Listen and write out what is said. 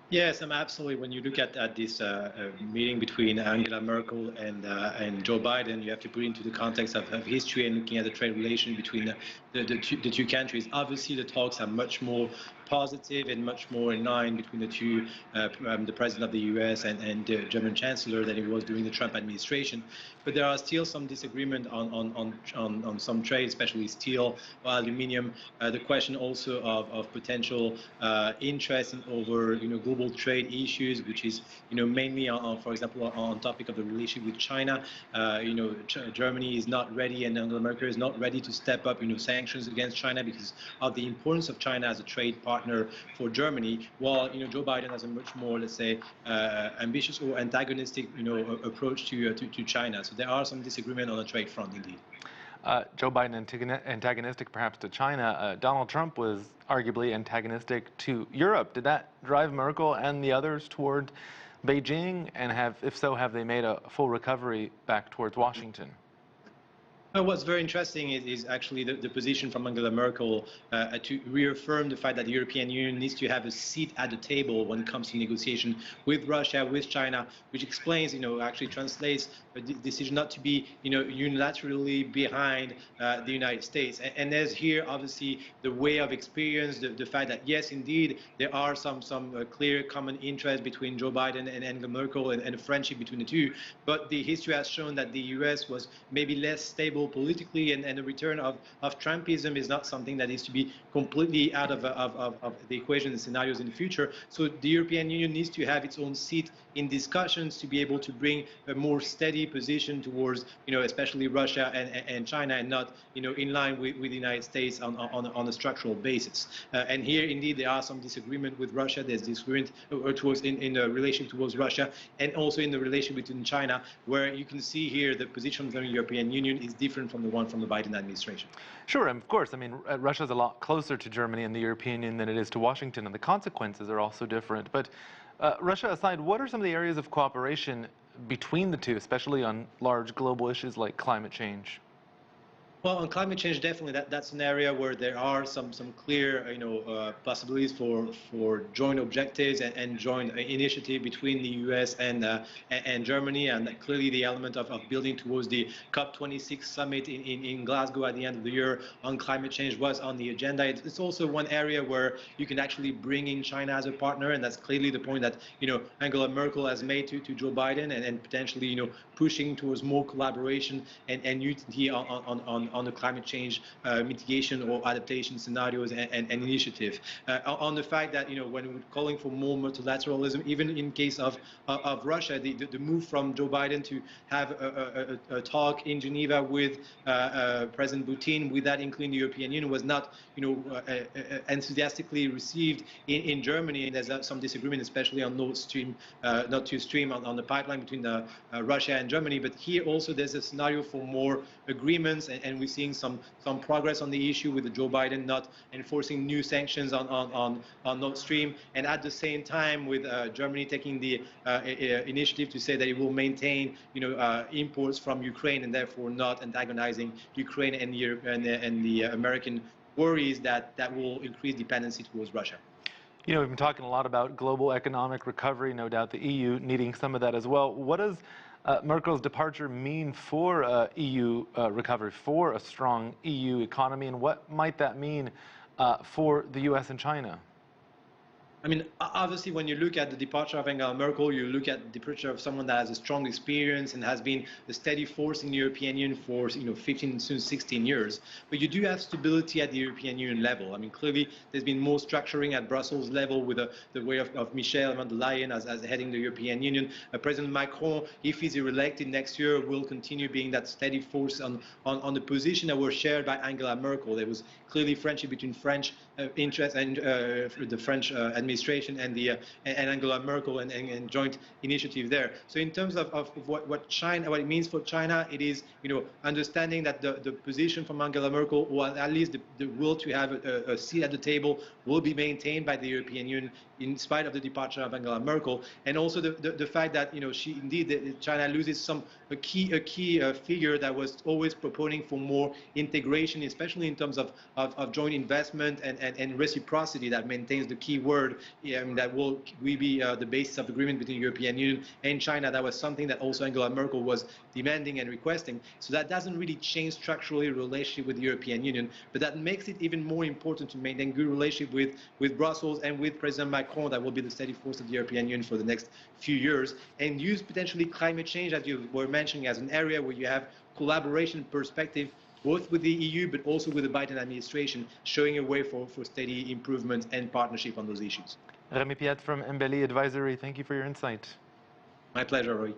Yes, absolutely. When you look at this meeting between Angela Merkel and Joe Biden, you have to put into the context of history and looking at the trade relation between the two countries. Obviously, the talks are much more positive and much more in line between the two, the president of the U.S. and the German Chancellor than it was during the Trump administration. But there are still some disagreement on some trade, especially steel or aluminium. The question also of potential interest in over global trade issues, which is mainly for example on topic of the relationship with China. Germany is not ready, and Angela Merkel is not ready to step up sanctions against China because of the importance of China as a trade partner for Germany, while Joe Biden has a much more, let's say, ambitious or antagonistic approach to China. So there are some disagreement on the trade front indeed. Joe Biden antagonistic perhaps to China. Donald Trump was arguably antagonistic to Europe. Did that drive Merkel and the others toward Beijing? And if so, have they made a full recovery back towards Washington? What's very interesting is actually the position from Angela Merkel to reaffirm the fact that the European Union needs to have a seat at the table when it comes to negotiation with Russia, with China, which explains, actually translates a decision not to be, unilaterally behind the United States. And there's here, obviously, the way of experience, the fact that, yes, indeed, there are some clear common interest between Joe Biden and Angela Merkel and a friendship between the two. But the history has shown that the U.S. was maybe less stable politically, and the return of Trumpism is not something that is to be completely out of the equation and scenarios in the future. So the European Union needs to have its own seat in discussions to be able to bring a more steady position towards, especially Russia and China, and not, in line with the United States on a structural basis. And here, indeed, there are some disagreement with Russia. There's disagreement towards in the relation towards Russia, and also in the relation between China, where you can see here the position of the European Union is different from the one from the Biden administration. Sure, and of course, I mean, Russia's a lot closer to Germany and the European Union than it is to Washington, and the consequences are also different. But Russia aside, what are some of the areas of cooperation between the two, especially on large global issues like climate change? Well, on climate change, definitely that's an area where there are some clear possibilities for joint objectives and joint initiative between the U.S. and Germany, and clearly the element of building towards the COP26 summit in Glasgow at the end of the year on climate change was on the agenda. It's also one area where you can actually bring in China as a partner, and that's clearly the point that Angela Merkel has made to Joe Biden, and potentially pushing towards more collaboration and unity on the climate change mitigation or adaptation scenarios and initiative. On the fact that when we're calling for more multilateralism, even in case of Russia, the move from Joe Biden to have a talk in Geneva with President Putin, with that including the European Union, was not enthusiastically received in Germany, and there's some disagreement, especially on Nord Stream on the pipeline between Russia and Germany. But here also there's a scenario for more agreements, and we're seeing some progress on the issue with Joe Biden not enforcing new sanctions on Nord Stream, and at the same time with Germany taking the initiative to say that it will maintain imports from Ukraine, and therefore not antagonizing Ukraine and the American worries that will increase dependency towards Russia. We've been talking a lot about global economic recovery, no doubt the EU needing some of that as well. What does Merkel's departure mean for EU recovery, for a strong EU economy, and what might that mean for the U.S. and China? I mean, obviously, when you look at the departure of Angela Merkel, you look at the departure of someone that has a strong experience and has been a steady force in the European Union for 15, soon 16 years. But you do have stability at the European Union level. I mean, clearly, there's been more structuring at Brussels level with the way of Michel von der Leyen as heading the European Union. President Macron, if he's re-elected next year, will continue being that steady force on the position that were shared by Angela Merkel. There was clearly friendship between French interests and the French administration and Angela Merkel and joint initiative there. So in terms of what it means for China, it is understanding that the position from Angela Merkel, or at least the will to have a seat at the table, will be maintained by the European Union in spite of the departure of Angela Merkel, and also the fact that China loses a key figure that was always proponing for more integration, especially in terms of joint investment and reciprocity that maintains the key word that will be the basis of agreement between the European Union and China. That was something that also Angela Merkel was demanding and requesting. So that doesn't really change structurally the relationship with the European Union, but that makes it even more important to maintain good relationship with Brussels and with President Macron, that will be the steady force of the European Union for the next few years, and use potentially climate change, as you were mentioning, as an area where you have collaboration perspective, both with the EU but also with the Biden administration, showing a way for steady improvement and partnership on those issues. Remi Piet from Embellie Advisory, thank you for your insight. My pleasure, Roy.